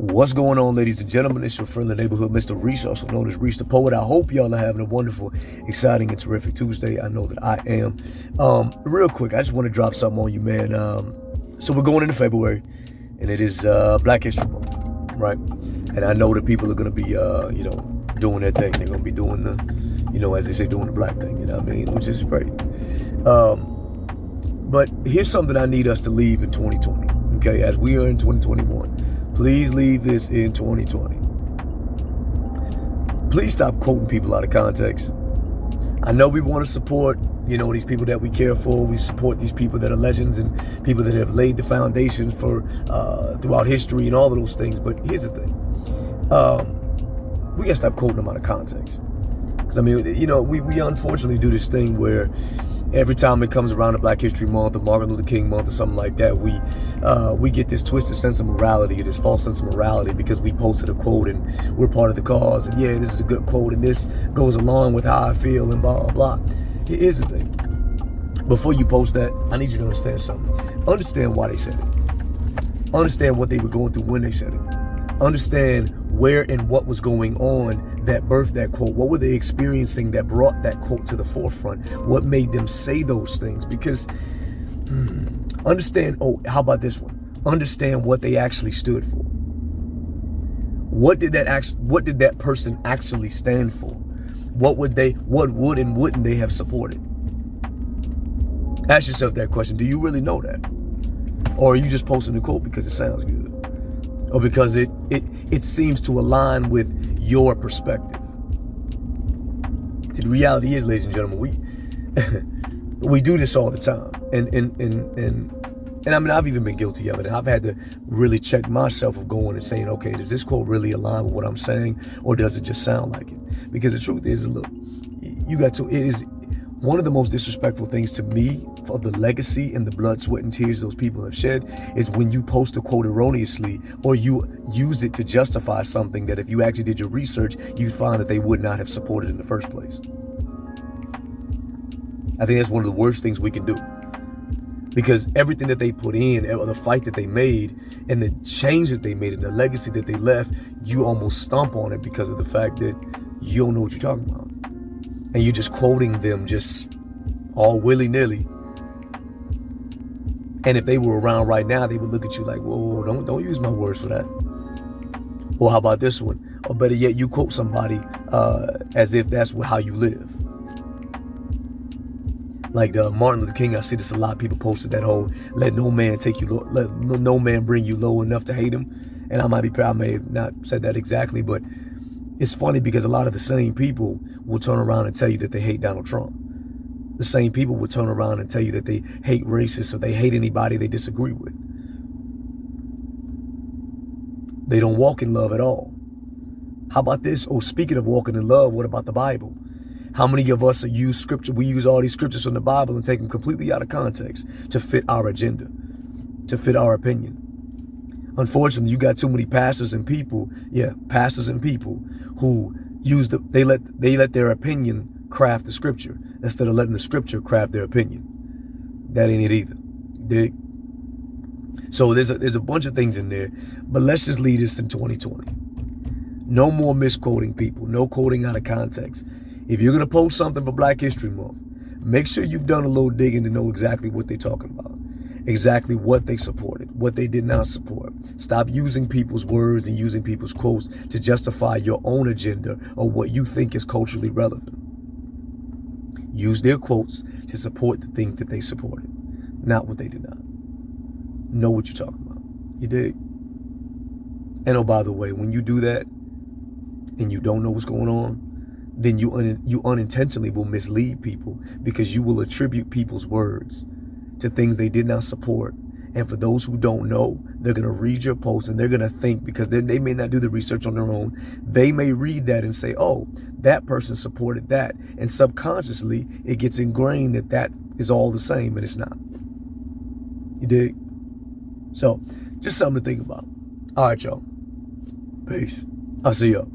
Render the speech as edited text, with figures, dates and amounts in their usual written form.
What's going on, ladies and gentlemen? It's your friendly neighborhood Mr. Reese, also known as Reese the Poet. I hope y'all are having a wonderful, exciting, and terrific Tuesday. I know that I am. Real quick, I just want to drop something on you, man. So we're going into February, and it is Black History Month, right? And I know that people are going to be, doing their thing. They're going to be doing the, as they say, doing the black thing, you know what I mean? Which is great. But here's something I need us to leave in 2020, okay? As we are in 2021. Please leave this in 2020. Please stop quoting people out of context. I know we want to support, these people that we care for. We support these people that are legends and people that have laid the foundations for throughout history and all of those things. But here's the thing. We got to stop quoting them out of context. Because, we unfortunately do this thing where every time it comes around to Black History Month or Martin Luther King Month or something like that, we get this twisted sense of morality, or this false sense of morality, because we posted a quote and we're part of the cause, and yeah, this is a good quote and this goes along with how I feel and blah, blah, blah. Here's the thing. Before you post that, I need you to understand something. Understand why they said it. Understand what they were going through when they said it. Understand where and what was going on that birthed that quote. What were they experiencing that brought that quote to the forefront? What made them say those things? Because understand, how about this one? Understand what they actually stood for. What did that person actually stand for? What would and wouldn't they have supported? Ask yourself that question. Do you really know that? Or are you just posting the quote because it sounds good? Or because it seems to align with your perspective? See, the reality is, ladies and gentlemen, we do this all the time. And I've even been guilty of it. And I've had to really check myself of going and saying, okay, does this quote really align with what I'm saying? Or does it just sound like it? Because the truth is, look, it is one of the most disrespectful things to me of the legacy and the blood, sweat, and tears those people have shed is when you post a quote erroneously, or you use it to justify something that if you actually did your research, you find that they would not have supported in the first place. I think that's one of the worst things we can do. Because everything that they put in, or the fight that they made, and the change that they made, and the legacy that they left, you almost stomp on it because of the fact that you don't know what you're talking about. And you're just quoting them just all willy-nilly. And if they were around right now, they would look at you like, whoa, don't use my words for that. Or how about this one? Or better yet, you quote somebody as if that's how you live. Like Martin Luther King, I see this a lot. People posted that whole, let no man bring you low enough to hate him. And I may have not said that exactly, but it's funny because a lot of the same people will turn around and tell you that they hate Donald Trump. The same people will turn around and tell you that they hate racists or they hate anybody they disagree with. They don't walk in love at all. How about this? Oh, speaking of walking in love, what about the Bible? How many of us use scripture? We use all these scriptures from the Bible and take them completely out of context to fit our agenda, to fit our opinion. Unfortunately, you got too many pastors and people who they let their opinion craft the scripture instead of letting the scripture craft their opinion. That ain't it either. Dig? So there's a bunch of things in there, but let's just lead us in 2020. No more misquoting people. No quoting out of context. If you're gonna post something for Black History Month, make sure you've done a little digging to know exactly what they're talking about. Exactly what they supported, what they did not support. Stop using people's words and using people's quotes to justify your own agenda or what you think is culturally relevant. Use their quotes to support the things that they supported, not what they did not. Know what you're talking about. You dig? And oh, by the way, when you do that and you don't know what's going on, then you unintentionally will mislead people, because you will attribute people's words to things they did not support. And for those who don't know, they're going to read your post and they're going to think, because they may not do the research on their own, they may read that and say, oh, that person supported that. And subconsciously, it gets ingrained that that is all the same, and it's not. You dig? So, just something to think about. All right, y'all. Peace. I'll see y'all.